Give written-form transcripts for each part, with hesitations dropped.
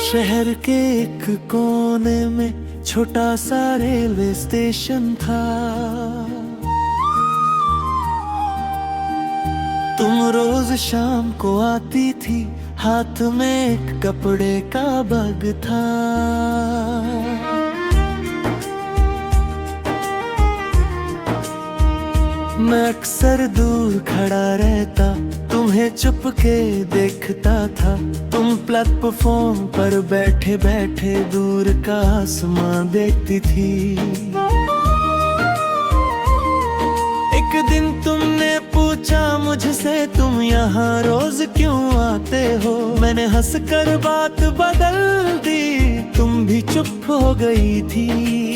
शहर के एक कोने में छोटा सा रेलवे स्टेशन था। तुम रोज शाम को आती थी, हाथ में एक कपड़े का बैग था। मैं अक्सर दूर खड़ा रहता, तुम्हें चुपके देखता था। तुम प्लेटफॉर्म पर बैठे बैठे दूर का आसमां देखती थी। एक दिन तुमने पूछा मुझसे, तुम यहाँ रोज क्यों आते हो? मैंने हंसकर बात बदल दी, तुम भी चुप हो गई थी।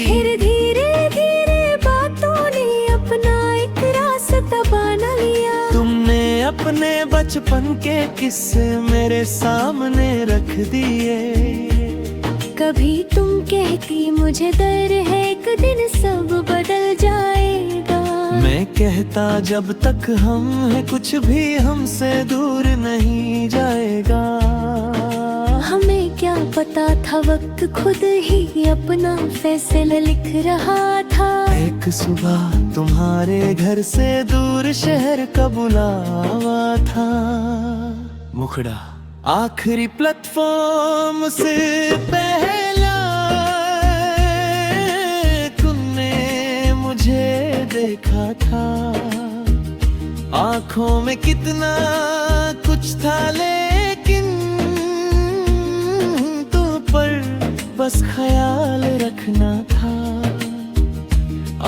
फिर धीरे धीरे बातों ने अपना एक रास्ता बना लिया। तुमने अपने बचपन के किस्से मेरे सामने रख दिए। कभी तुम कहती मुझे डर है एक दिन सब बदल जाएगा। मैं कहता जब तक हम हैं कुछ भी हमसे दूर नहीं जाएगा। हमें क्या पता था वक्त खुद ही अपना फैसला लिख रहा था। एक सुबह तुम्हारे घर से दूर शहर का बुलावा था। मुखड़ा आखिरी प्लेटफॉर्म से पहला तुमने मुझे देखा था। आंखों में कितना कुछ था लेकिन तुम पर बस ख्याल रखना था।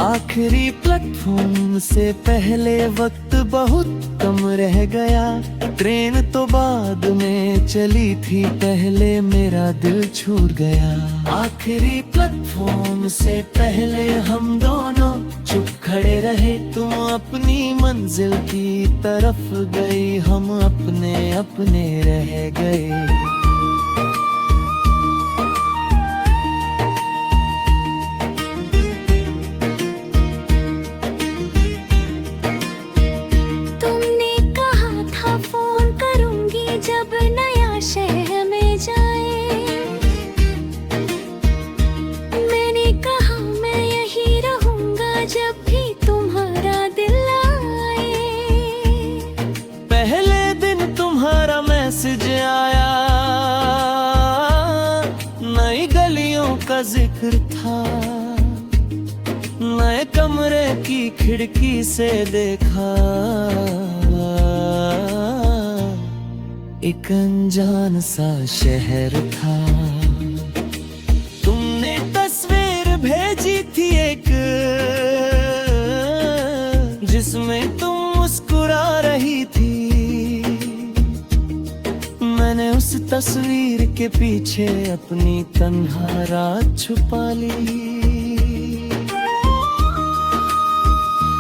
आखिरी प्लेटफॉर्म से पहले वक्त बहुत कम रह गया। ट्रेन तो बाद में चली थी, पहले मेरा दिल छूट गया। आखिरी प्लेटफॉर्म से पहले हम दोनों चुप खड़े रहे। तुम अपनी मंजिल की तरफ गई, हम अपने अपने रह गए। जब नया शहर में जाए, मैंने कहा मैं यही रहूंगा जब भी तुम्हारा दिल आए। पहले दिन तुम्हारा मैसेज आया, नई गलियों का जिक्र था। नए कमरे की खिड़की से देखा, एक अनजान सा शहर था। तुमने तस्वीर भेजी थी एक, जिसमें तुम मुस्कुरा रही थी। मैंने उस तस्वीर के पीछे अपनी तन्हा रात छुपा ली।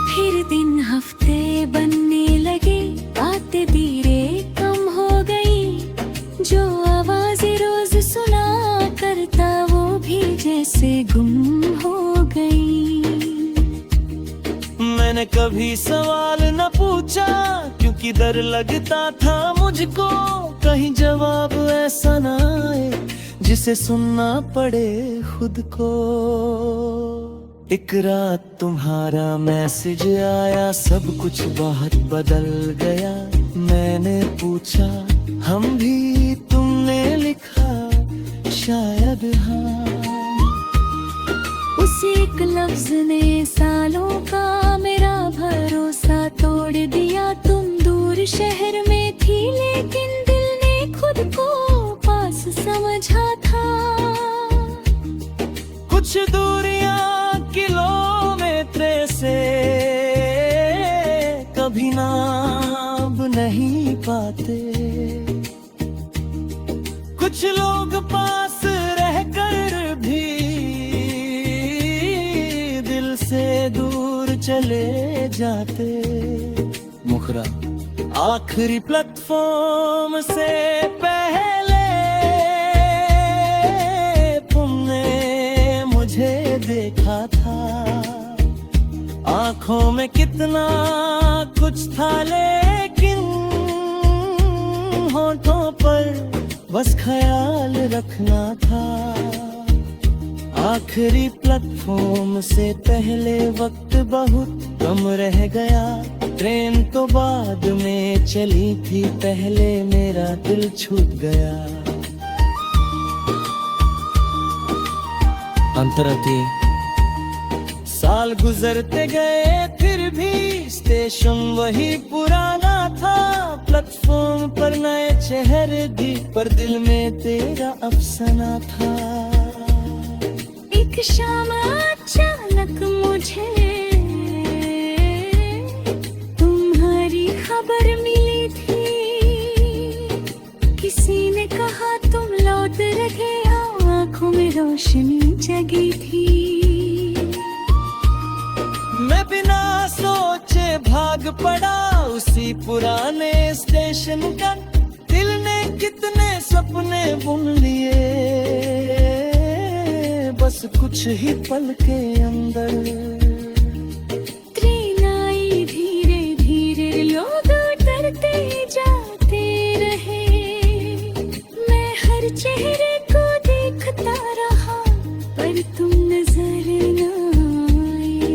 फिर दिन हफ्ते बनने लगे, बातें धीरे कम हो गई। जो आवाज़ें रोज सुना करता वो भी जैसे गुम हो गई। मैंने कभी सवाल न पूछा क्योंकि डर लगता था मुझको, कहीं जवाब ऐसा ना आए जिसे सुनना पड़े खुद को। एक रात तुम्हारा मैसेज आया, सब कुछ बहुत बदल गया। मैंने पूछा हम भी, तुमने लिखा शायद हाँ। उस एक लफ्ज ने सालों का मेरा भरोसा तोड़ दिया। तुम दूर शहर में थी लेकिन दिल ने खुद को पास समझा था। कुछ दूरियां किलोमीटर से कभी नाप नहीं पाते। कुछ लोग पास रहकर भी दिल से दूर चले जाते। मुखरा आखिरी प्लेटफॉर्म से पहले तुमने मुझे देखा था। आंखों में कितना कुछ था लेकिन होठों पर बस ख्याल रखना था। आखिरी प्लेटफॉर्म से पहले वक्त बहुत कम रह गया। ट्रेन तो बाद में चली थी, पहले मेरा दिल छूट गया। अंतरती साल गुजरते गए, फिर भी स्टेशन वही पुराना था। प्लेटफॉर्म पर नए चेहरे भी, पर दिल में तेरा अफसाना था। एक शाम अचानक मुझे तुम्हारी खबर मिली थी। किसी ने कहा तुम लौट रहे हो, आंखों में रोशनी जगी थी। मैं बिना सोचे भाग पड़ा उसी पुराने स्टेशन का। दिल ने कितने सपने बुन लिए, बस कुछ ही पल के अंदर। ट्रेन आई धीरे धीरे, लोग डरते जाते रहे। मैं हर चेहरे को देखता रहा, पर तुम नजर न आए।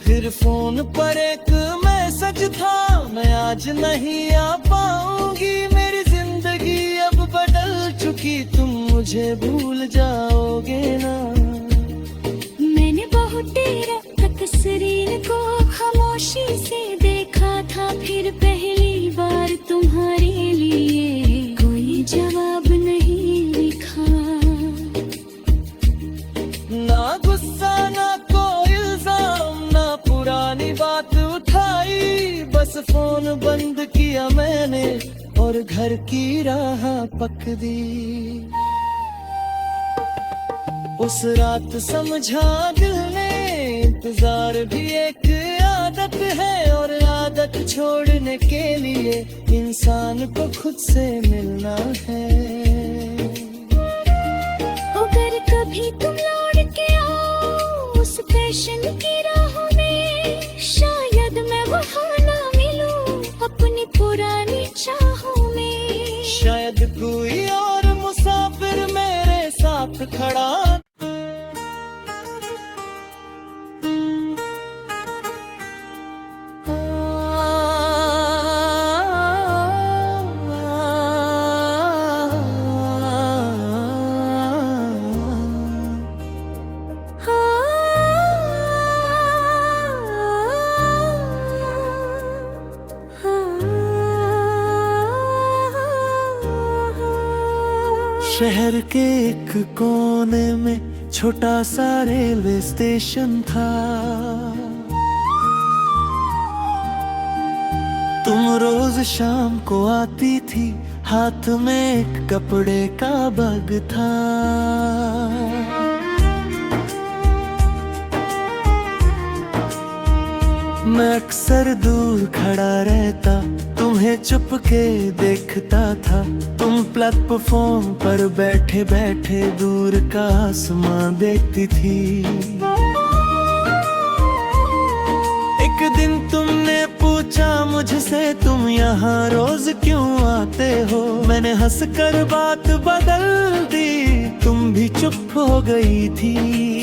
फिर फोन पर एक मैसेज था, मैं आज नहीं आ पाऊंगी। मेरी जिंदगी अब बदल चुकी, तुम मुझे भूल जाओगे ना। मैंने बहुत देर तक तस्वीर को खामोशी से देखा था। फिर पहली बार तुम्हारे लिए कोई जवाब नहीं लिखा। ना गुस्सा ना कोई इल्जाम, ना पुरानी बात उठाई। बस फोन बंद किया मैंने और घर की राह पक दी। उस रात समझा दिल ने, इंतजार भी एक आदत है। और आदत छोड़ने के लिए इंसान को खुद से मिलना है। अगर कभी तुम लौट के आओ उस स्टेशन की राहों में, शायद मैं वहाँ ना मिलूं अपनी पुरानी चाहों में। शायद कोई और मुसाफिर मेरे साथ खड़ा। शहर के एक कोने में छोटा सा रेलवे स्टेशन था। तुम रोज शाम को आती थी, हाथ में एक कपड़े का बैग था। मैं अक्सर दूर खड़ा रहता, तुम्हें चुपके देखता था। तुम प्लेटफॉर्म पर बैठे बैठे दूर का आसमां देखती थी। एक दिन तुमने पूछा मुझसे, तुम यहाँ रोज क्यों आते हो? मैंने हंसकर बात बदल दी, तुम भी चुप हो गई थी।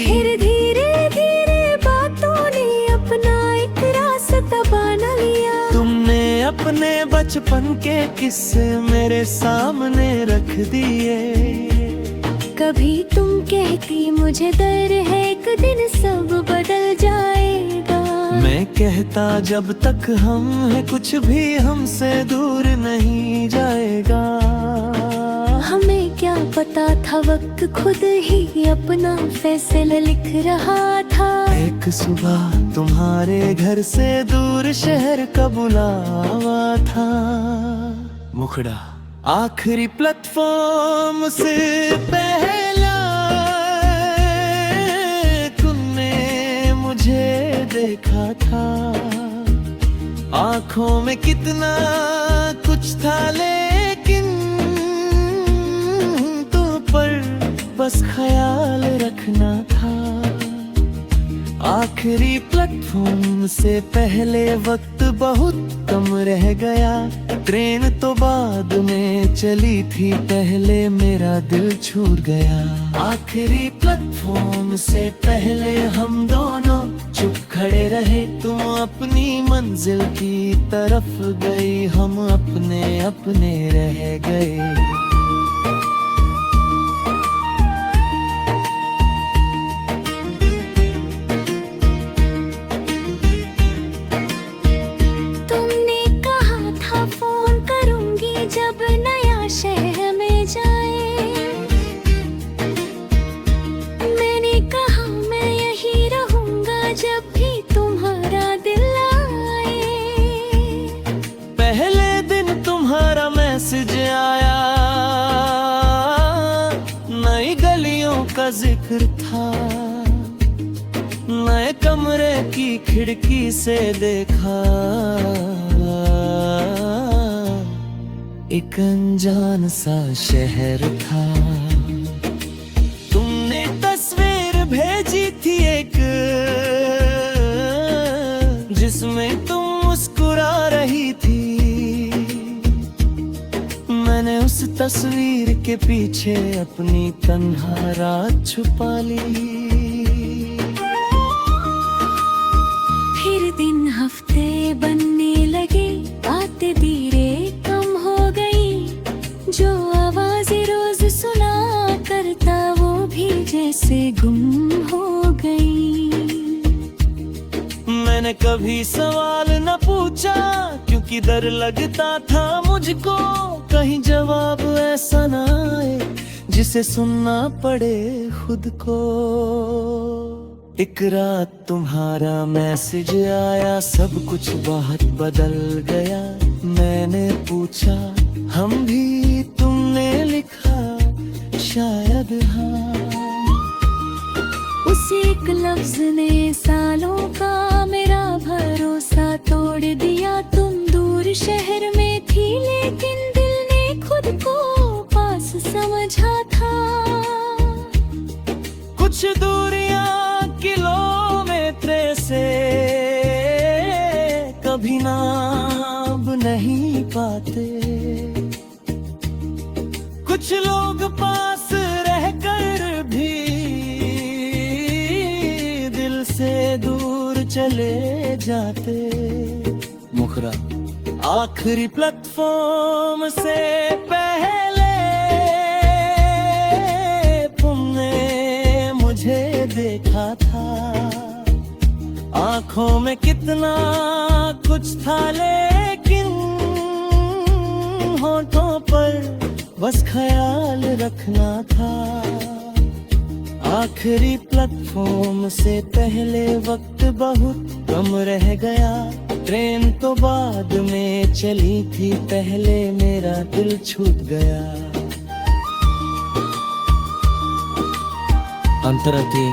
फिर धीरे धीरे बातों ने अपना एक रास्ता बना लिया। तुमने अपने बचपन के किस्से मेरे सामने रख दिए। कभी तुम कहती मुझे डर है एक दिन सब बदल जाएगा। मैं कहता जब तक हम हैं कुछ भी हमसे दूर नहीं जाएगा। हमें क्या पता था वक्त खुद ही अपना फैसला लिख रहा था। एक सुबह तुम्हारे घर से दूर शहर का बुलावा था। मुखड़ा आखिरी प्लेटफॉर्म से पहला तुमने मुझे देखा था। आंखों में कितना कुछ था लेकिन तुम पर बस ख्याल रखना था। आखिरी प्लेटफॉर्म से पहले वक्त बहुत कम रह गया। ट्रेन तो बाद में चली थी, पहले मेरा दिल छूट गया। आखिरी प्लेटफॉर्म से पहले हम दोनों चुप खड़े रहे। तुम अपनी मंजिल की तरफ गई, हम अपने अपने रह गए। जब नया शहर में जाए, मैंने कहा मैं यही रहूंगा जब भी तुम्हारा दिल आए। पहले दिन तुम्हारा मैसेज आया, नई गलियों का जिक्र था। नए कमरे की खिड़की से देखा, एक अनजान सा शहर था। तुमने तस्वीर भेजी थी एक, जिसमें तुम मुस्कुरा रही थी। मैंने उस तस्वीर के पीछे अपनी तन्हा रात छुपा ली। फिर दिन हफ्ते बनने लगे, बातें धीरे कम हो गई। जो आवाज़ें रोज सुना करता वो भी जैसे गुम हो गई। मैंने कभी सवाल न पूछा, क्योंकि डर लगता था मुझको कहीं जवाब ऐसा न आए जिसे सुनना पड़े खुद को। एक रात तुम्हारा मैसेज आया, सब कुछ बहुत बदल गया। मैंने पूछा हम भी, तुमने लिखा शायद हाँ। उस एक लफ्ज ने सालों का मेरा भरोसा तोड़ दिया। तुम दूर शहर में थी, लेकिन दिल ने खुद को पास समझा था। कुछ दूरियां किलोमीटर से कभी नाप नहीं पाते। कुछ लोग पास रहकर भी दिल से दूर चले जाते। मुखरा आखिरी प्लेटफॉर्म से पहले तुमने मुझे देखा था। आंखों में कितना कुछ था, लेकिन होठों पर बस ख्याल रखना था। आखिरी प्लेटफॉर्म से पहले वक्त बहुत कम रह गया। ट्रेन तो बाद में चली थी, पहले मेरा दिल छूट गया। अंतरती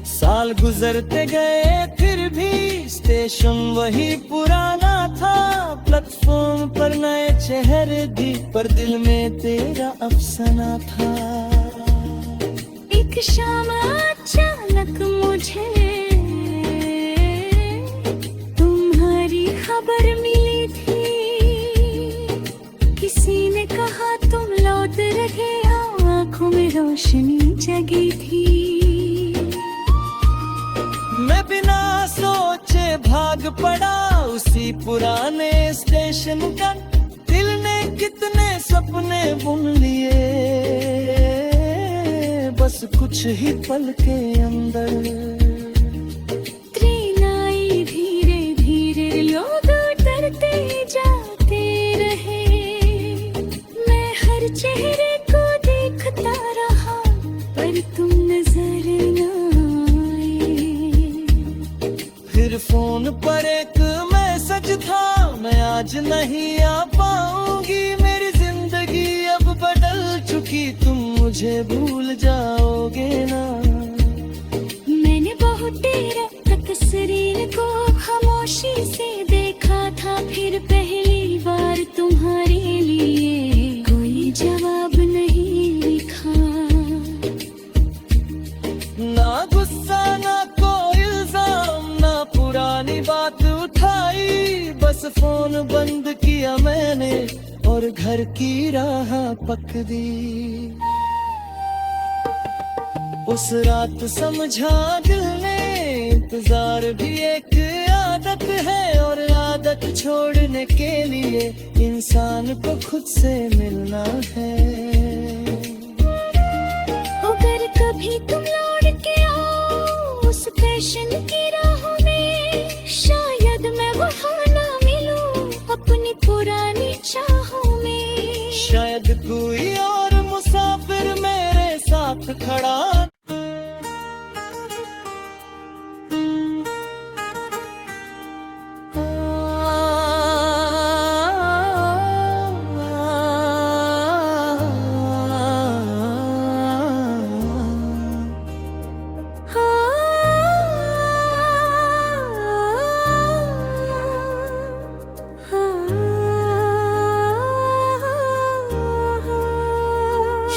साल गुजरते गए, फिर भी स्टेशन वही पुराना था। प्लेटफॉर्म पर नए चेहरे भी, पर दिल में तेरा अफसाना था। एक शाम अचानक मुझे तुम्हारी खबर मिली थी। किसी ने कहा तुम लौट रहे हो, आंखों में रोशनी जगी थी। मैं बिना सोचे भाग पड़ा उसी पुराने स्टेशन का। दिल ने कितने सपने बुन लिए, बस कुछ ही पल के अंदर। ट्रेन आई धीरे धीरे, लोग डरते जाते रहे। मैं हर चेहरे को देखता रहा, पर तुम नजर न आए। फिर फोन पर एक मैसेज था, मैं आज नहीं आ पाऊंगी। मेरी जिंदगी अब बदल चुकी, तुम मुझे भूल जाओगे ना। मैंने बहुत देर तक तस्वीर को खामोशी से देखा था। फिर पहली बार तुम्हारे लिए कोई जवाब नहीं लिखा। ना गुस्सा ना कोई बस फोन बंद किया मैंने और घर की राह पक दी। उस रात समझा दिल ने इंतजार भी एक आदत है, और आदत छोड़ने के लिए इंसान को खुद से मिलना है। अगर कभी तुम लौट के आओ उस पैशन की राहों में, शायद मैं वहाँ ना मिलूं अपनी पुरानी चाहों में। शायद कोई और मुसाफिर मेरे साथ खड़ा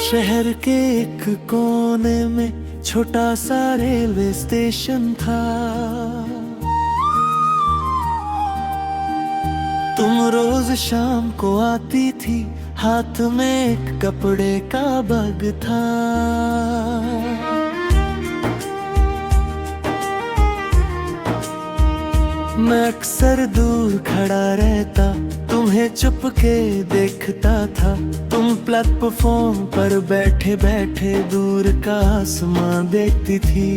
शहर के एक कोने में छोटा सा रेलवे स्टेशन था। तुम रोज शाम को आती थी, हाथ में एक कपड़े का बैग था। मैं अक्सर दूर खड़ा रहता, तुम्हें चुपके देखता था। तुम प्लेटफॉर्म पर बैठे बैठे दूर का आसमां देखती थी।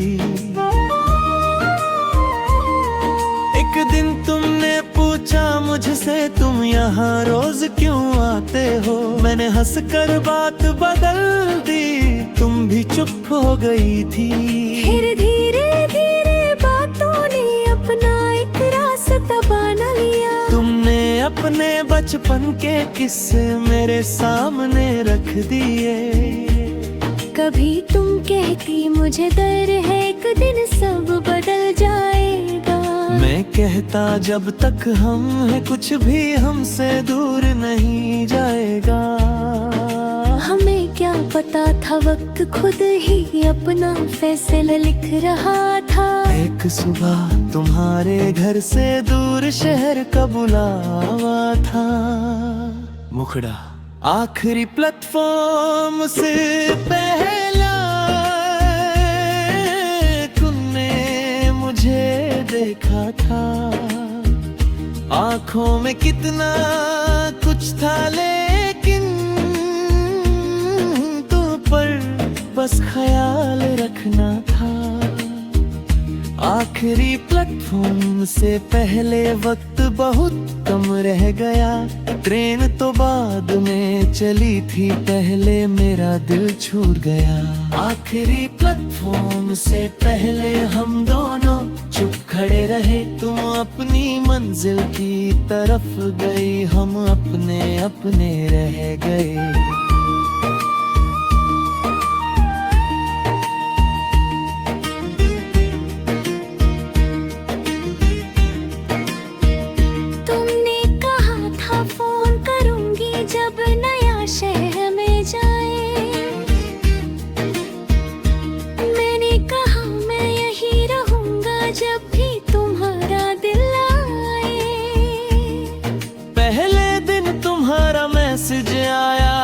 एक दिन तुमने पूछा मुझसे, तुम यहाँ रोज क्यों आते हो? मैंने हंसकर बात बदल दी, तुम भी चुप हो गई थी। फिर धीरे धीरे बातों ने अपना एक रास्ता बना लिया। तुमने अपने बचपन के किस्से मेरे सामने रख दिए। कभी तुम कहती मुझे डर है एक दिन सब बदल जाएगा। मैं कहता जब तक हम हैं कुछ भी हमसे दूर नहीं जाएगा। हमें क्या पता था वक्त खुद ही अपना फैसला लिख रहा था। एक सुबह तुम्हारे घर से दूर शहर का बुलावा था। मुखड़ा आखिरी प्लेटफॉर्म से पहला तुमने मुझे देखा था। आंखों में कितना कुछ था लेकिन तुम पर बस ख्याल रखना था। आखिरी प्लेटफॉर्म से पहले वक्त बहुत कम रह गया। ट्रेन तो बाद में चली थी, पहले मेरा दिल छूट गया। आखिरी प्लेटफॉर्म से पहले हम दोनों चुप खड़े रहे। तुम अपनी मंजिल की तरफ गई, हम अपने अपने रह गए। जब नया शहर में जाए, मैंने कहा मैं यहीं रहूंगा जब भी तुम्हारा दिल आए। पहले दिन तुम्हारा मैसेज आया,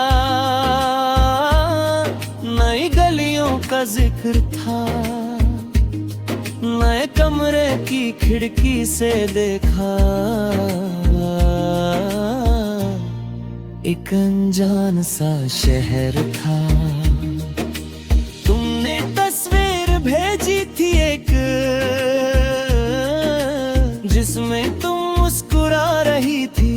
नई गलियों का जिक्र था। नए कमरे की खिड़की से देखा, एक अनजान सा शहर था। तुमने तस्वीर भेजी थी एक, जिसमें तुम मुस्कुरा रही थी।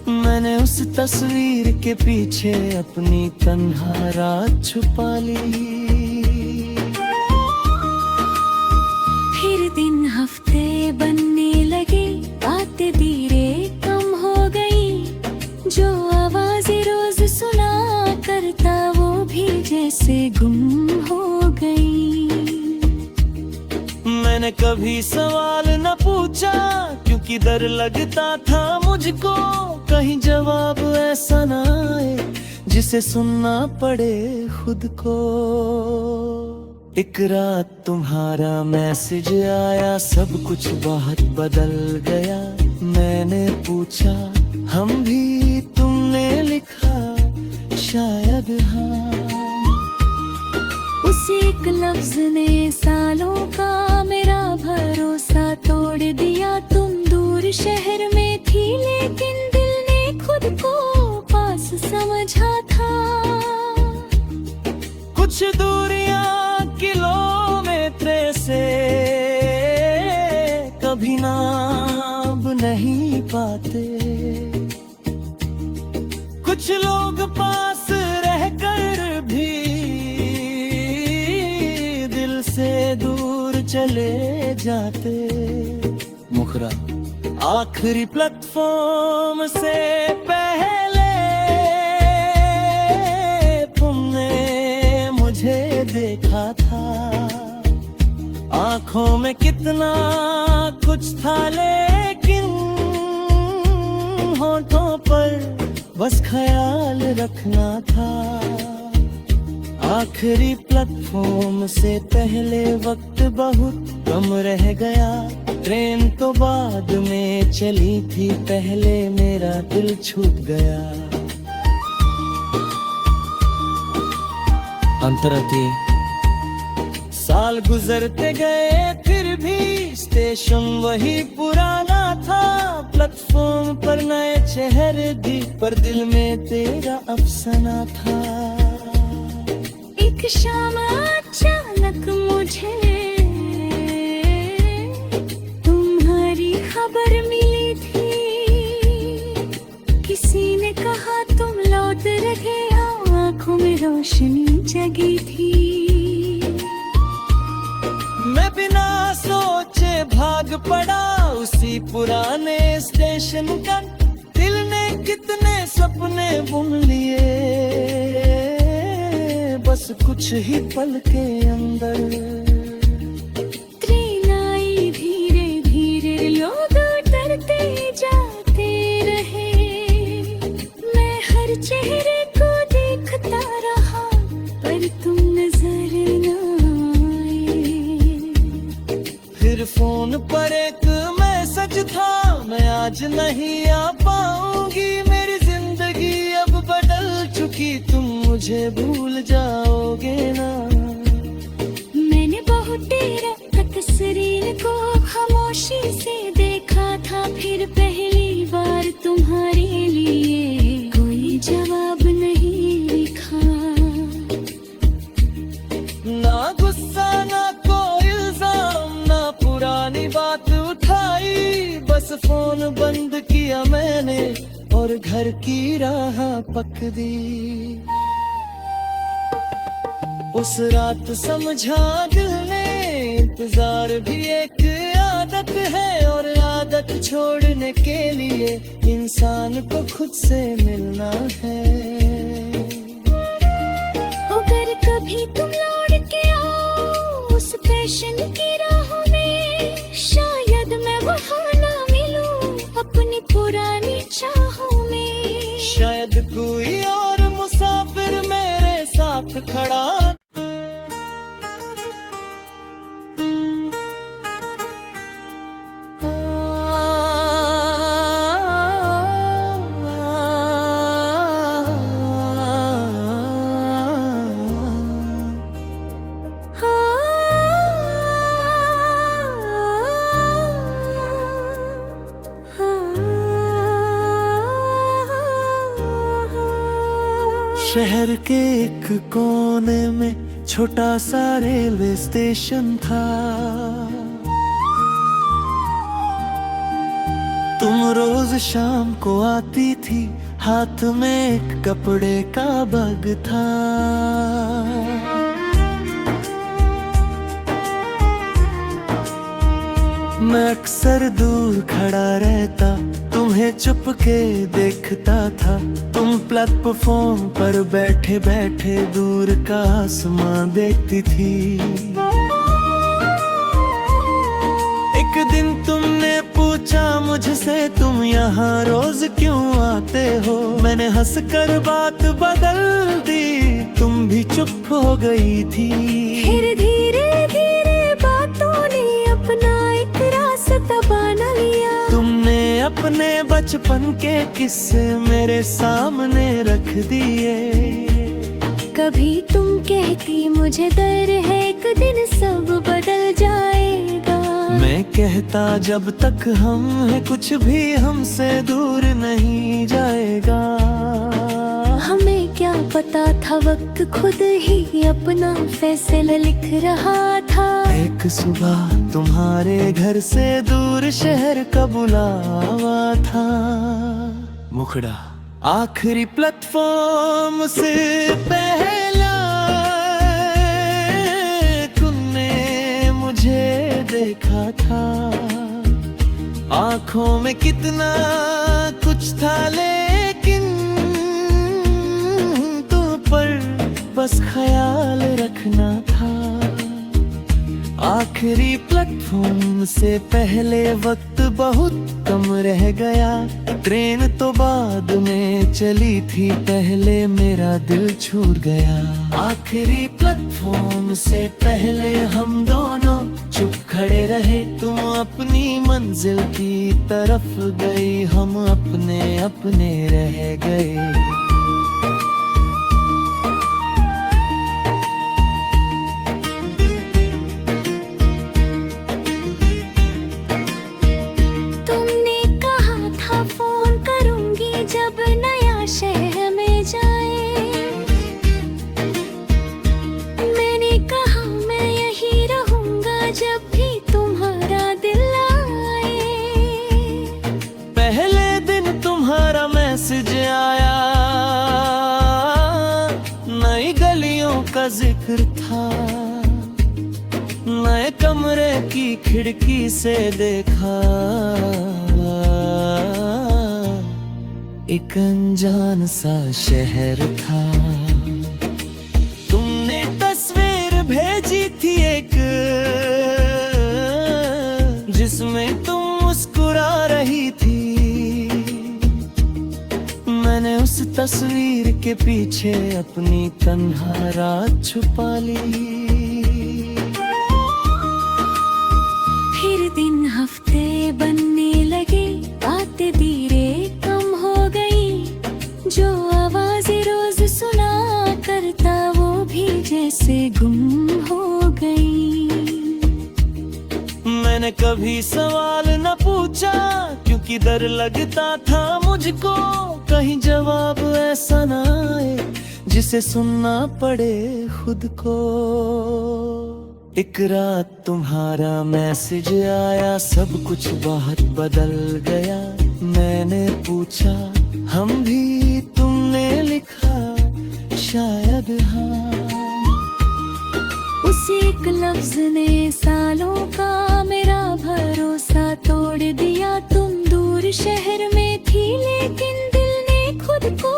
मैंने उस तस्वीर के पीछे अपनी तन्हा रात छुपा ली। फिर दिन हफ्ते बनने लगे, बातें धीरे कम हो गई। जो आवाज़ें रोज सुना करता वो भी जैसे गुम हो गई। मैंने कभी सवाल न पूछा क्योंकि डर लगता था मुझको, कहीं जवाब ऐसा ना आए जिसे सुनना पड़े खुद को। एक रात तुम्हारा मैसेज आया, सब कुछ बहुत बदल गया। मैंने पूछा हम भी, तुमने लिखा शायद हाँ। उस एक लफ्ज ने सालों का मेरा भरोसा तोड़ दिया। तुम दूर शहर में थी लेकिन दिल ने खुद को पास समझा था। कुछ दूरियां किलोमीटर से कभी नाप नहीं पाते। कुछ लोग पास रहकर भी दिल से दूर चले जाते। मुखरा आखिरी प्लेटफॉर्म से पहले तुमने मुझे देखा था। आंखों में कितना कुछ था लेकिन होठों पर बस ख्याल रखना था। आखिरी प्लेटफॉर्म से पहले वक्त बहुत कम रह गया। ट्रेन तो बाद में चली थी, पहले मेरा दिल छूट गया। अंतरती साल गुजरते गए फिर भी स्टेशन वही पुराना था। प्लेटफॉर्म पर नए चेहरे भी, पर दिल में तेरा अफसाना था। एक शाम अचानक मुझे तुम्हारी खबर मिली थी। किसी ने कहा तुम लौट रहे हो, आंखों में रोशनी जगी थी। मैं बिना सोचे भाग पड़ा उसी पुराने स्टेशन का। दिल ने कितने सपने बुन लिए बस कुछ ही पल के अंदर। ट्रेन आई धीरे धीरे, लोग डरते जाते रहे। मैं हर चेहरे को देखता रहा पर तुम नजर न आए। फिर फोन पर एक मैसेज था, मैं आज नहीं आ पाऊंगी। मेरी जिंदगी अब बदल चुकी, तुम मुझे भूल जाओगे ना। मैंने बहुत देर तक तस्वीर को खामोशी से देखा था। फिर पहली बार तुम्हारे लिए कोई जवाब नहीं लिखा। ना गुस्सा ना कोई इल्जाम, ना पुरानी बात उठाई। बस फोन बंद किया मैंने और घर की राह पक दी। उस रात समझा दिल ने इंतजार भी एक आदत है, और आदत छोड़ने के लिए इंसान को खुद से मिलना है। अगर कभी तुम लौट के आओ उस पैशन की राहों में, शायद मैं वहाँ ना मिलूं अपनी पुरानी चाहों में। शायद कोई और मुसाफिर मेरे साथ खड़ा। शहर के एक कोने में छोटा सा रेलवे स्टेशन था। तुम रोज शाम को आती थी, हाथ में एक कपड़े का बैग था। मैं अक्सर दूर खड़ा रहता, तुम्हें चुपके देखता था। तुम प्लेटफॉर्म पर बैठे बैठे दूर का आसमां देखती थी। एक दिन तुमने पूछा मुझसे, तुम यहाँ रोज क्यों आते हो? मैंने हंसकर बात बदल दी, तुम भी चुप हो गई थी। फिर धीरे धीरे बातों ने अपना एक रास्ता बना लिया। तुमने अपने बचपन के किस्से मेरे सामने रख दिए। कभी तुम कहती मुझे डर है एक दिन सब बदल जाएगा। मैं कहता जब तक हम हैं कुछ भी हमसे दूर नहीं जाएगा। हमें क्या पता था वक्त खुद ही अपना फैसला लिख रहा था। एक सुबह तुम्हारे घर से दूर शहर का बुलावा था। मुखड़ा आखिरी प्लेटफॉर्म से पहला तुमने मुझे देखा था। आंखों में कितना कुछ था लेकिन तुम पर बस ख्याल रखना था। आखिरी प्लेटफॉर्म से पहले वक्त बहुत कम रह गया। ट्रेन तो बाद में चली थी पहले मेरा दिल छूट गया। आखिरी प्लेटफॉर्म से पहले हम दोनों चुप खड़े रहे। तुम अपनी मंजिल की तरफ गई, हम अपने अपने रह गए। मैसेज आया, नई गलियों का जिक्र था। नए कमरे की खिड़की से देखा एक अनजान सा शहर था। तुमने तस्वीर भेजी थी एक जिसमें तुम मुस्कुरा रही थी। मैंने उस तस्वीर के पीछे अपनी तन्हा रात छुपा ली। फिर दिन हफ्ते बनने लगे, बातें धीरे कम हो गई। जो आवाज़ें रोज सुना करता वो भी जैसे गुम हो गई। मैंने कभी सवाल न पूछा क्योंकि डर लगता था मुझको कहीं जवाब ऐसा ना आए जिसे सुनना पड़े खुद को। एक रात तुम्हारा मैसेज आया, सब कुछ बहुत बदल गया। मैंने पूछा हम भी, तुमने लिखा शायद हाँ। उस एक लफ्ज ने सालों का मेरा भरोसा तोड़ दिया। तुम दूर शहर में थी लेकिन दिल ने खुद को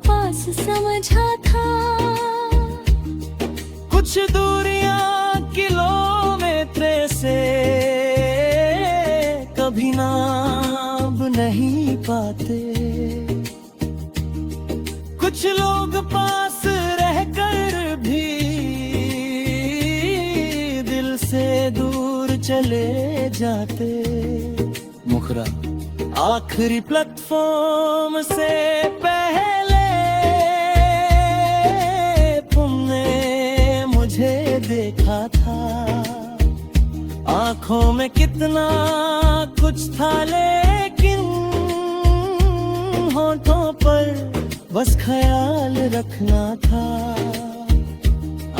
पास समझा था। कुछ दूरियां किलोमीटर से कभी नाप नहीं पाते। कुछ लोग पास रहकर भी दिल से दूर चले जाते। मुखरा आखिरी प्लेटफॉर्म से पहले तुमने मुझे देखा था। आंखों में कितना कुछ था लेकिन होठों पर बस ख्याल रखना था।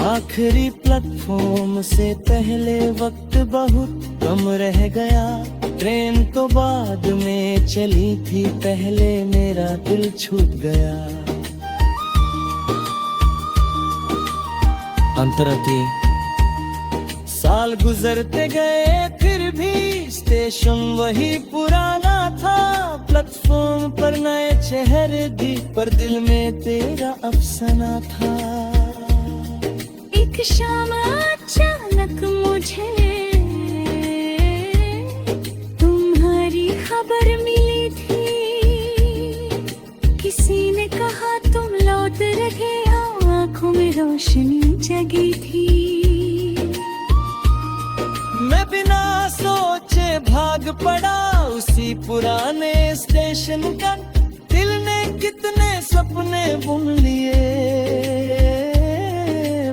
आखिरी प्लेटफॉर्म से पहले वक्त बहुत कम रह गया। ट्रेन तो बाद में चली थी पहले मेरा दिल छूट गया। अंतरती साल गुजरते गए फिर भी स्टेशन वही पुराना था। प्लेटफॉर्म पर नए चेहरे भी पर दिल में तेरा अफसाना था। एक शाम अचानक मुझे तुम्हारी खबर मिली थी। किसी ने कहा तुम लौट रहे हो, आंखों में रोशनी जगी थी। मैं बिना सोचे भाग पड़ा उसी पुराने स्टेशन का। दिल ने कितने सपने बुन लिए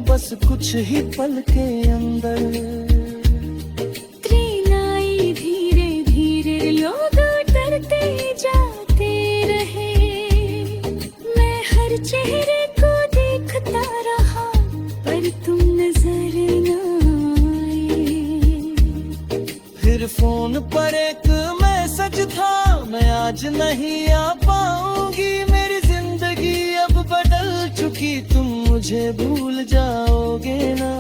बस कुछ ही पल के अंदर। ट्रेन आई धीरे धीरे, लोग डरते जाते रहे। मैं हर चेहरे को देखता रहा पर तुम नजर न आए। फिर फोन पर एक मैसेज था, मैं आज नहीं आ पाऊंगी। मेरी जिंदगी अब बदल चुकी, तुम मुझे भूल जाओगे ना।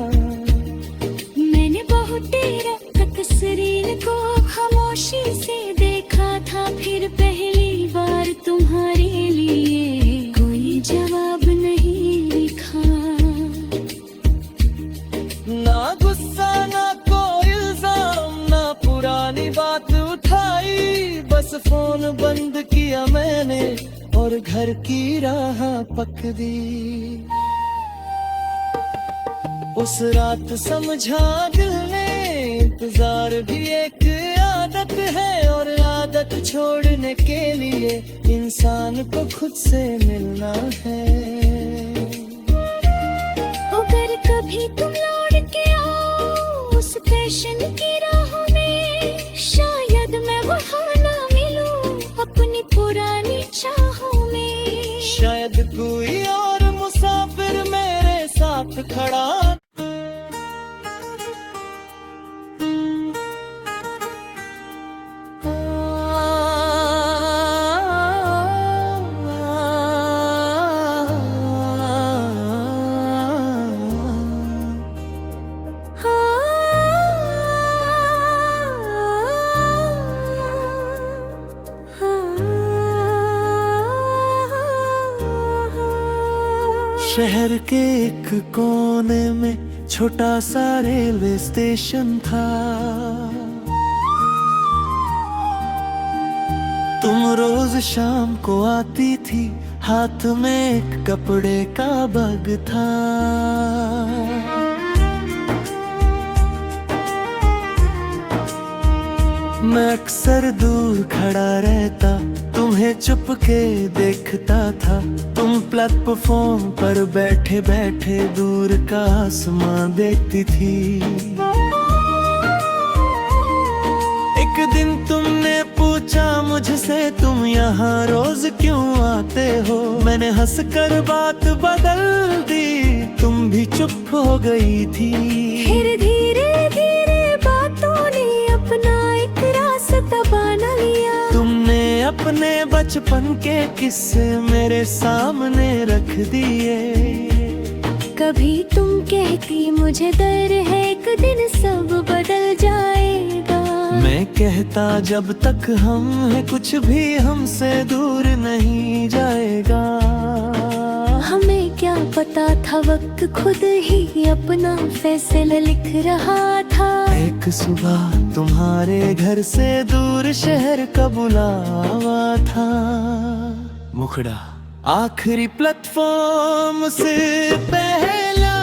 मैंने बहुत देर तक तस्वीर को खामोशी से देखा था। फिर पहली बार तुम्हारे लिए कोई जवाब नहीं लिखा। ना गुस्सा ना कोई इल्जाम, ना पुरानी बात उठाई। बस फोन बंद किया मैंने और घर की राह पक दी। उस रात समझा दिल ने इंतजार भी एक आदत है, और आदत छोड़ने के लिए इंसान को खुद से मिलना है। अगर कभी तुम लौट के आओ उस स्टेशन की राहों में, शायद मैं वहाँ ना मिलूं अपनी पुरानी चाहों में। शायद कोई और मुसाफिर मेरे साथ खड़ा। शहर के एक कोने में छोटा सा रेलवे स्टेशन था। तुम रोज शाम को आती थी, हाथ में एक कपड़े का बैग था। मैं अक्सर दूर खड़ा रहता, तुम्हें चुपके देखता था। तुम प्लेटफॉर्म पर बैठे बैठे दूर का आसमां देखती थी। एक दिन तुमने पूछा मुझसे, तुम यहाँ रोज क्यों आते हो? मैंने हंसकर बात बदल दी, तुम भी चुप हो गई थी। फिर धीरे धीरे बातों ने अपना एक रास्ता बना लिया। तुमने अपने बचपन के किस्से मेरे सामने रख दिए। कभी तुम कहती मुझे डर है एक दिन सब बदल जाएगा। मैं कहता जब तक हम हैं कुछ भी हमसे दूर नहीं जाएगा। हमें क्या पता था वक्त खुद ही अपना फैसला लिख रहा था। एक सुबह तुम्हारे घर से दूर शहर का बुलावा था। मुखड़ा आखिरी प्लेटफॉर्म से पहला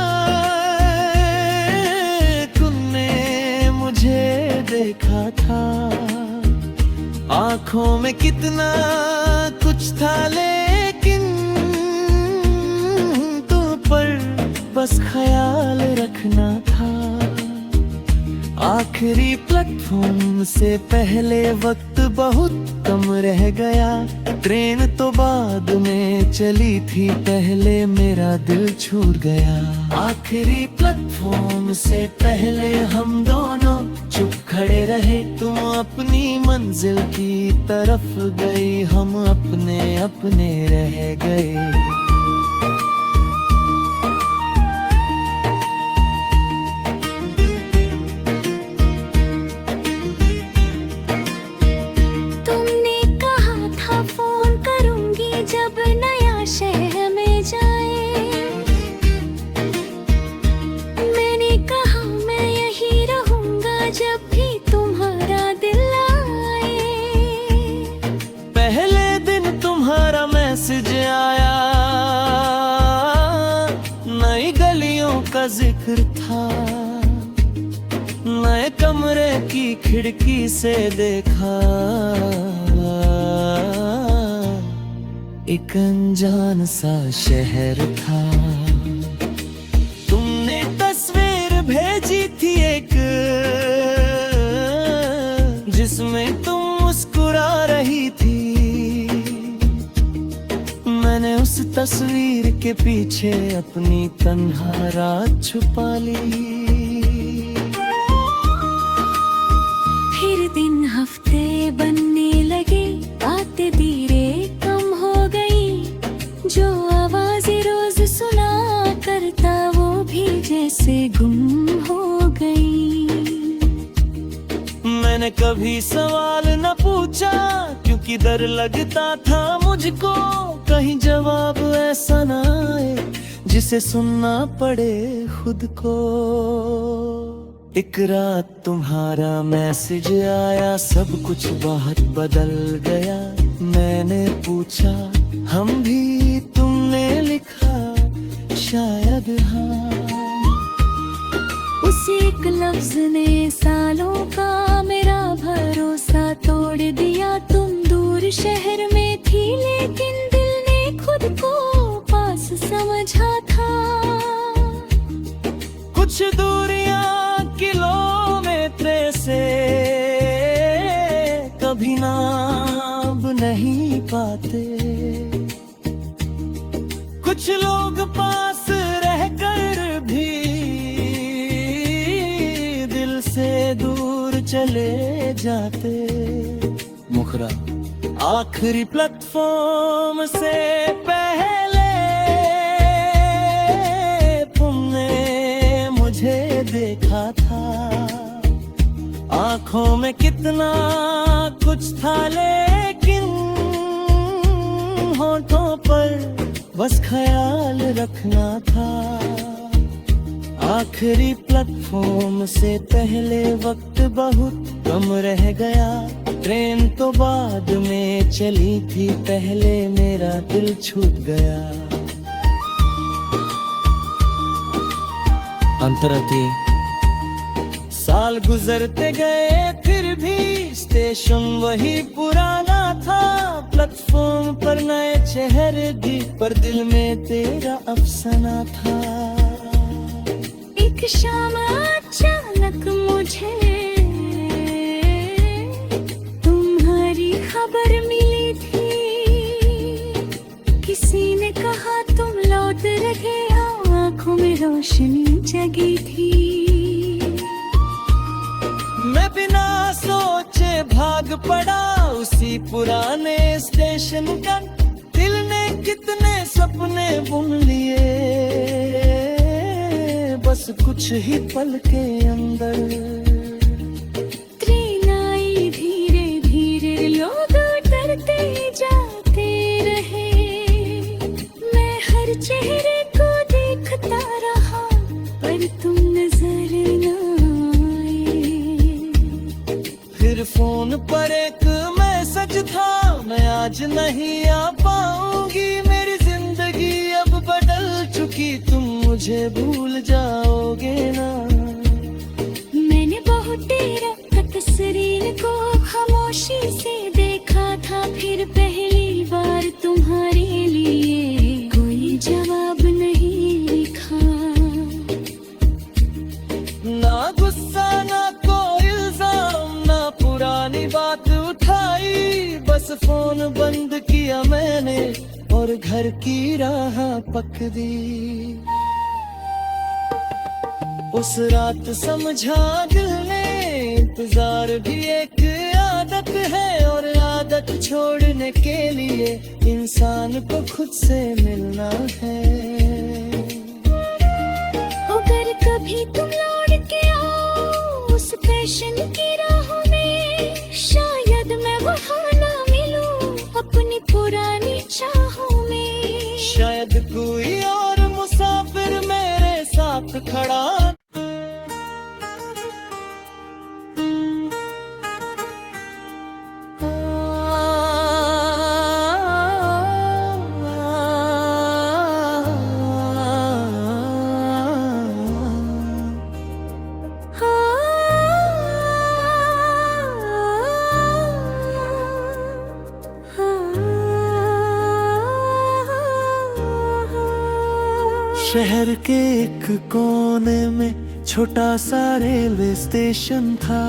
तुमने मुझे देखा था। आंखों में कितना कुछ था लेकिन तुम पर बस ख्याल रखना था। आखिरी प्लेटफॉर्म से पहले वक्त बहुत कम रह गया। ट्रेन तो बाद में चली थी, पहले मेरा दिल छूट गया। आखिरी प्लेटफॉर्म से पहले हम दोनों चुप खड़े रहे। तुम अपनी मंजिल की तरफ गई, हम अपने अपने रह गए। मैसेज आया का जिक्र था। नए कमरे की खिड़की से देखा, एक अनजान सा शहर था। तुमने तस्वीर भेजी थी एक, जिसमें तुम मुस्कुरा रही थी। मैंने उस तस्वीर के पीछे अपनी तन्हा रात छुपा ली। फिर दिन हफ्ते बनने लगे, बातें धीरे कम हो गई। जो आवाज़ें रोज सुना करता वो भी जैसे गुम हो गई। मैंने कभी सवाल न पूछा, क्योंकि डर लगता था मुझको कहीं जवाब ऐसा ना आए जिसे सुनना पड़े खुद को। एक रात तुम्हारा मैसेज आया, सब कुछ बहुत बदल गया। मैंने पूछा हम भी, तुमने लिखा शायद हाँ। उस एक लफ्ज ने सालों का मेरा भरोसा तोड़ दिया। तुम दूर शहर में थी लेकिन दिल ने खुद को पास समझा था। कुछ दूरियां किलोमीटर से कभी नाप नहीं पाते। कुछ लोग पास रहकर भी दिल से दूर चले जाते। मुखरा आखिरी प्लेटफॉर्म से पहले तुमने मुझे देखा था। आंखों में कितना कुछ था लेकिन होठों पर बस ख्याल रखना था। आखिरी प्लेटफॉर्म से पहले वक्त बहुत कम रह गया। ट्रेन तो बाद में चली थी, पहले मेरा दिल छूट गया। अंतरती साल गुजरते गए, फिर भी स्टेशन वही पुराना था। प्लेटफॉर्म पर नए चेहरे भी, पर दिल में तेरा अफसाना था। एक शाम अचानक मुझे तुम्हारी खबर मिली थी। किसी ने कहा तुम लौट रहे हो, आंखों में रोशनी जगी थी। मैं बिना सोचे भाग पड़ा उसी पुराने स्टेशन का। दिल ने कितने सपने बुन लिए बस कुछ ही पल के अंदर। ट्रेन आई धीरे धीरे, लोग डरते जाते रहे। मैं हर चेहरे को देखता रहा, पर तुम नजर न आए। फिर फोन पर एक मैसेज था, मैं आज नहीं आ पाऊंगी। मेरी जिंदगी अब बदल चुकी, तुम मुझे भूल जाओगे ना। मैंने बहुत देर तक तस्वीर को खामोशी से देखा था। फिर पहली बार तुम्हारे लिए कोई जवाब नहीं लिखा। ना गुस्सा ना कोई इल्जाम, ना पुरानी बात उठाई। बस फोन बंद किया मैंने और घर की राह पक दी। उस रात समझा दिल ने, इंतजार भी एक आदत है। और आदत छोड़ने के लिए इंसान को खुद से मिलना है। अगर कभी तुम लौट के आओ उस पैशन की राहों में, शायद मैं वहाँ ना मिलूं अपनी पुरानी चाहों में। शायद कोई और मुसाफिर मेरे साथ खड़ा। शहर के एक कोने में छोटा सा रेलवे स्टेशन था।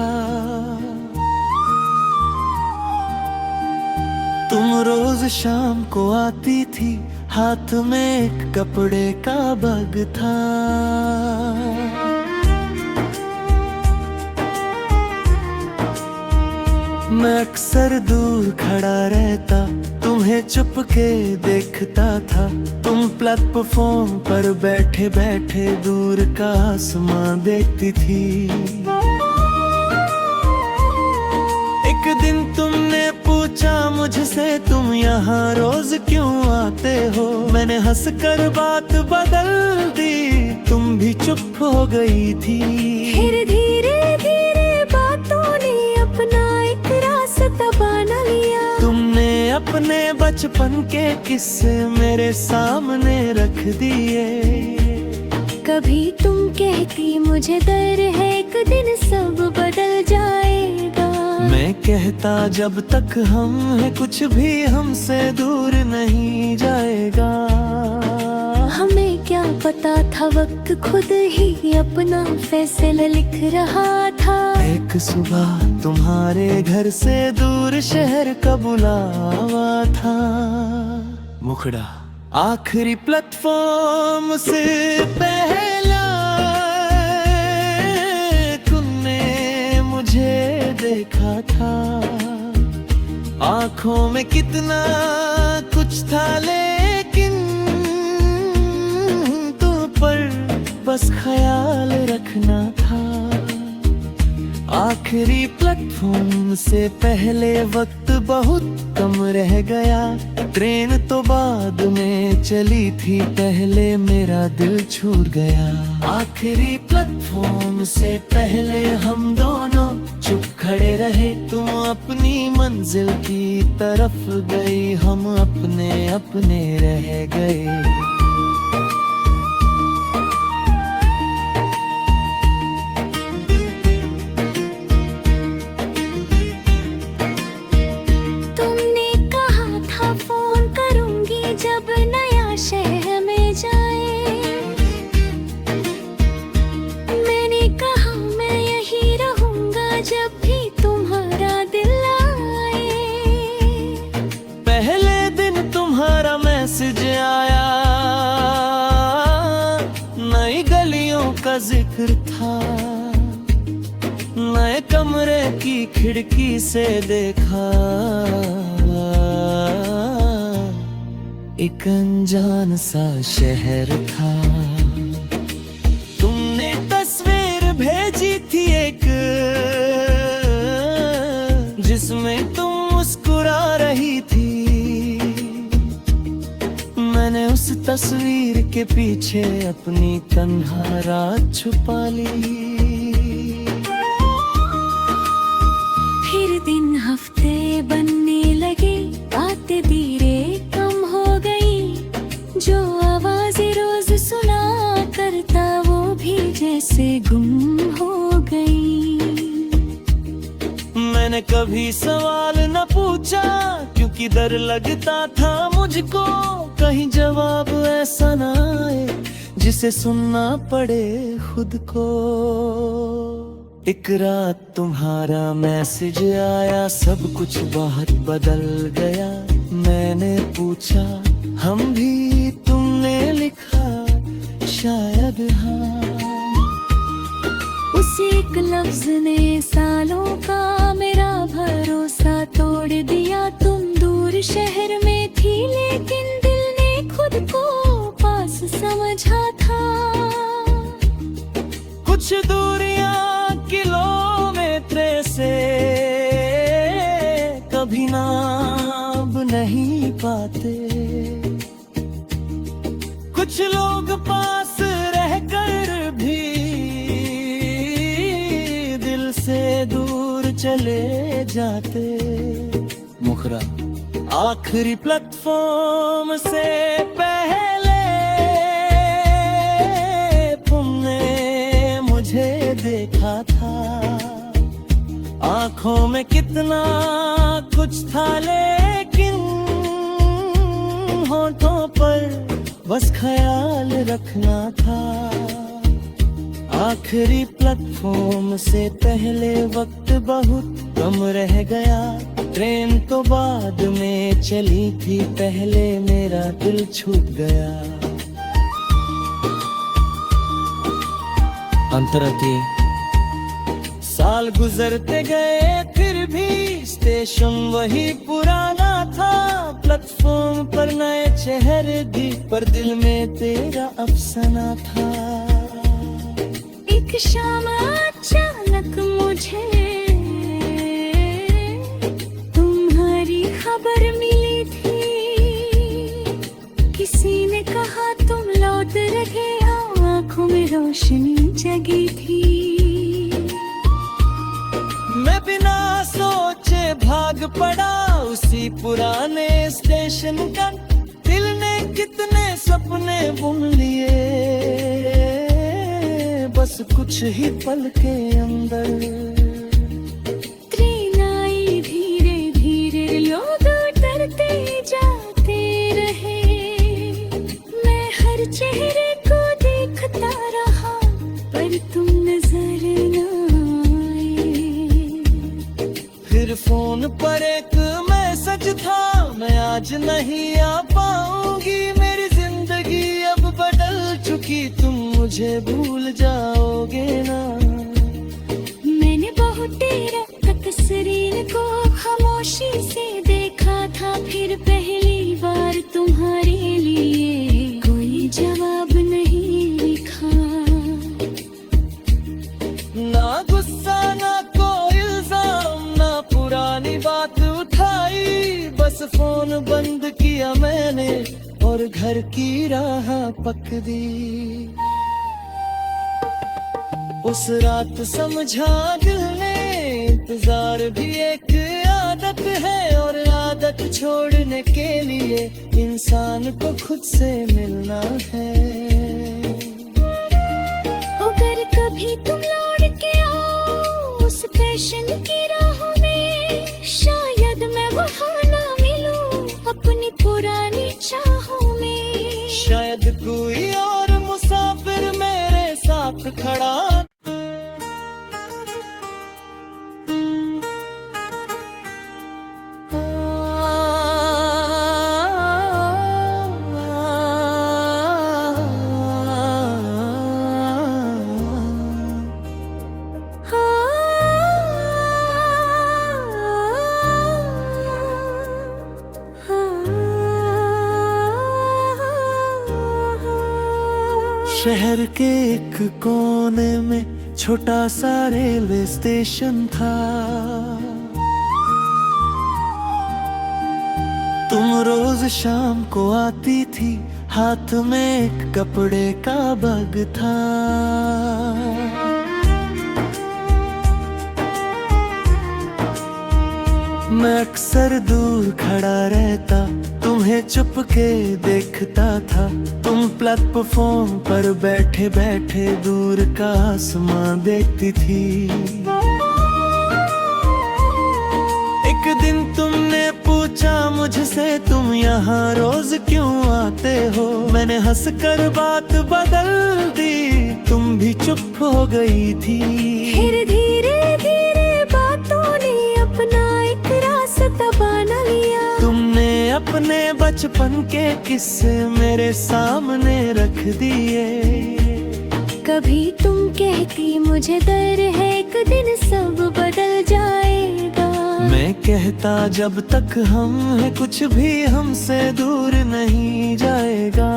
तुम रोज शाम को आती थी, हाथ में एक कपड़े का बैग था। मैं अक्सर दूर खड़ा रहता, तुम्हें चुपके देखता था। तुम प्लेटफॉर्म पर बैठे बैठे दूर का आसमां देखती थी। एक दिन तुमने पूछा मुझसे, तुम यहाँ रोज क्यों आते हो? मैंने हंसकर बात बदल दी, तुम भी चुप हो गई थी। फिर धीरे धीरे बातों ने अपना एक रास्ता बना लिया। तुमने अपने बचपन के किस्से मेरे सामने रख दिए। कभी तुम कहती मुझे डर है एक दिन सब बदल जाएगा। मैं कहता जब तक हम हैं कुछ भी हमसे दूर नहीं जाएगा। हमें क्या पता था वक्त खुद ही अपना फैसला लिख रहा था। एक सुबह तुम्हारे घर से दूर शहर का बुलावा था। मुखड़ा आखिरी प्लेटफॉर्म से पहला तुमने मुझे देखा था। आंखों में कितना कुछ था लेकिन तुम पर बस ख्याल रखना था। आखिरी प्लेटफॉर्म से पहले वक्त बहुत कम रह गया। ट्रेन तो बाद में चली थी, पहले मेरा दिल छूट गया। आखिरी प्लेटफॉर्म से पहले हम दोनों चुप खड़े रहे। तुम अपनी मंजिल की तरफ गई, हम अपने अपने रह गए। जब नया शहर में जाए, मैंने कहा मैं यही रहूंगा जब भी तुम्हारा दिल आए। पहले दिन तुम्हारा मैसेज आया, नई गलियों का जिक्र था। नए कमरे की खिड़की से देखा, एक अनजान सा शहर था। तुमने तस्वीर भेजी थी एक, जिसमें तुम मुस्कुरा रही थी। मैंने उस तस्वीर के पीछे अपनी तन्हा रात छुपा ली। फिर दिन हफ्ते बनने लगे, बातें धीरे कम हो गई। जो आवाज़ें रोज सुना करता वो भी जैसे गुम हो गई। मैंने कभी सवाल न पूछा क्योंकि डर लगता था मुझको, कहीं जवाब ऐसा ना आए जिसे सुनना पड़े खुद को। एक रात तुम्हारा मैसेज आया, सब कुछ बहुत बदल गया। मैंने पूछा हम भी, तुमने लिखा शायद हाँ। उस एक लफ्ज ने सालों का मेरा भरोसा तोड़ दिया। तुम दूर शहर में थी लेकिन दिल ने खुद को पास समझा था। कुछ दूरियां किलोमीटर से कभी नाप नहीं पाते। कुछ लोग पास रहकर भी दिल से दूर चले जाते। मुखरा आखिरी प्लेटफॉर्म से पहले तुमने मुझे देखा था। आंखों में कितना कुछ था लेकिन होठों पर बस ख्याल रखना था। आखिरी प्लेटफॉर्म से पहले वक्त बहुत कम रह गया। ट्रेन तो बाद में चली थी, पहले मेरा दिल छूट गया। अंतरती साल गुजरते गए, फिर भी स्टेशन वही पुराना था। प्लेटफॉर्म पर नए चेहरे भी, पर दिल में तेरा अफसाना था। एक शाम अचानक मुझे तुम्हारी खबर मिली थी। किसी ने कहा तुम लौट रहे हो, आंखों में रोशनी जगी थी। मैं बिना सोचे भाग पड़ा उसी पुराने स्टेशन का। दिल ने कितने सपने बुन लिए, बस कुछ ही पल के अंदर। ट्रेन आई धीरे धीरे, लोग डरते जाते रहे। मैं हर चेहरे को देखता रहा, पर तुम नजर न आए। फिर फोन पर एक मैसेज था, मैं आज नहीं आ पाऊंगी। मेरी जिंदगी अब बदल चुकी, तुम मुझे भूल जाओगे ना। मैंने बहुत देर तक तस्वीर को खामोशी से देखा था। फिर पहली बार तुम्हारे लिए कोई जवाब नहीं लिखा। ना गुस्सा ना कोई इल्जाम, ना पुरानी बात उठाई। बस फोन बंद किया मैंने और घर की राह पक दी। उस रात समझा दिल ने, इंतजार भी एक आदत है। और आदत छोड़ने के लिए इंसान को खुद से मिलना है। अगर कभी तुम लौट के आओ उस स्टेशन की राहों में, शायद मैं वहाँ ना मिलूं अपनी पुरानी चाहों में। शायद कोई और मुसाफिर मेरे साथ खड़ा। शहर के एक कोने में छोटा सा रेलवे स्टेशन था। तुम रोज शाम को आती थी, हाथ में एक कपड़े का बैग था। मैं अक्सर दूर खड़ा रहता, तुम्हें चुपके देखता था। तुम प्लेटफॉर्म पर बैठे बैठे दूर का आसमां देखती थी। एक दिन तुमने पूछा मुझसे, तुम यहाँ रोज क्यों आते हो? मैंने हंसकर बात बदल दी, तुम भी चुप हो गई थी। फिर धीरे धीरे बातों ने अपना एक रास्ता बना लिया। तुमने अपने बचपन के किस्से मेरे सामने रख दिए। कभी तुम कहती मुझे डर है एक दिन सब बदल जाएगा। मैं कहता जब तक हम हैं कुछ भी हमसे दूर नहीं जाएगा।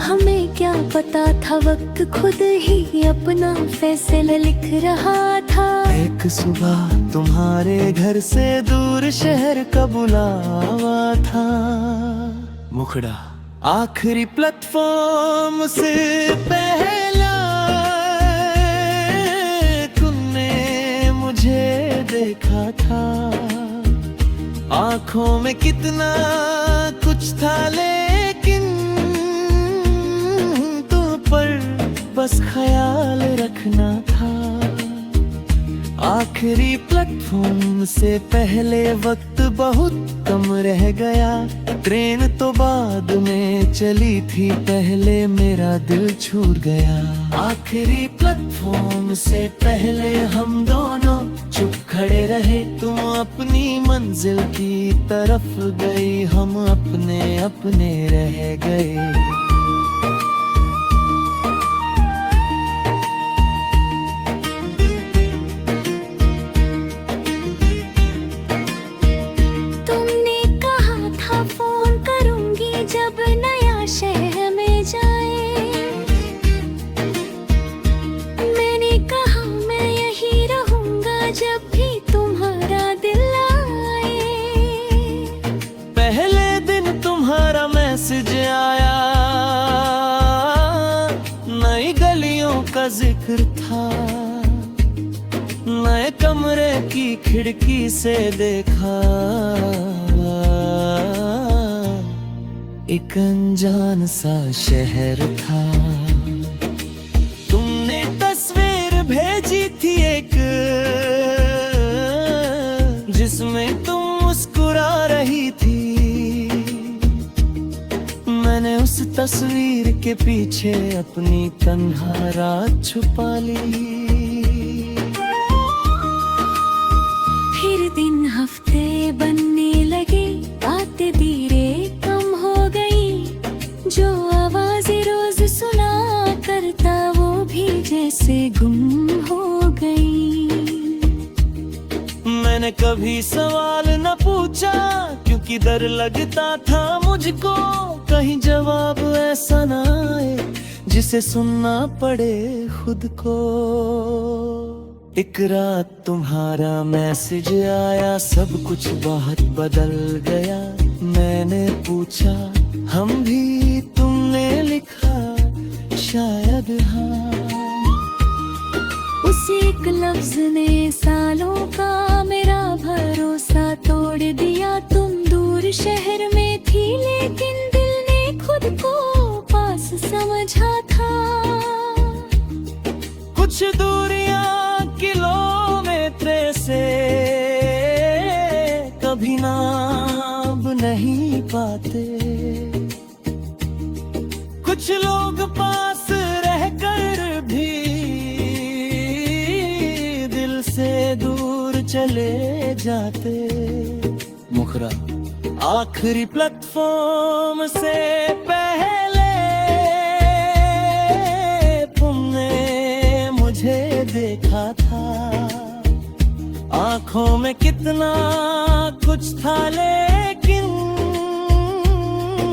हमें क्या पता था वक्त खुद ही अपना फैसला लिख रहा था। एक सुबह तुम्हारे घर से दूर शहर का बुलावा था। मुखड़ा आखिरी प्लेटफॉर्म से पहला तुमने मुझे देखा था। आंखों में कितना कुछ था लेकिन तुम पर बस ख्याल रखना था। आखिरी प्लेटफॉर्म से पहले वक्त बहुत कम रह गया। ट्रेन तो बाद में चली थी, पहले मेरा दिल छूट गया। आखिरी प्लेटफॉर्म से पहले हम दोनों चुप खड़े रहे। तुम अपनी मंजिल की तरफ गई, हम अपने अपने रह गए। जब नया शहर में जाए, मैंने कहा मैं यही रहूंगा जब भी तुम्हारा दिल आए। पहले दिन तुम्हारा मैसेज आया, नई गलियों का जिक्र था। नए कमरे की खिड़की से देखा, एक अनजान सा शहर था। तुमने तस्वीर भेजी थी एक, जिसमें तुम मुस्कुरा रही थी। मैंने उस तस्वीर के पीछे अपनी तन्हा रात छुपा ली। फिर दिन हफ्ते बनने लगे, आते धीरे कम हो गई। जो आवाज़ें रोज सुना करता, वो भी जैसे गुम हो गई। मैंने कभी सवाल न पूछा, क्योंकि डर लगता था मुझको कहीं जवाब ऐसा न आए जिसे सुनना पड़े खुद को। एक रात तुम्हारा मैसेज आया, सब कुछ बहुत बदल गया। मैंने पूछा हम भी, तुमने लिखा शायद हाँ। उस एक लफ्ज ने सालों का मेरा भरोसा तोड़ दिया। तुम दूर शहर में थी, लेकिन दिल ने खुद को पास समझा था। कुछ दूरियां किलोमीटर से कभी नाप नहीं पाते। कुछ लोग पास रहकर भी दिल से दूर चले जाते। मुखरा आखिरी प्लेटफॉर्म से पहले तुमने मुझे देखा था। आंखों में कितना कुछ था, लेकिन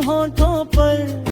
होठों पर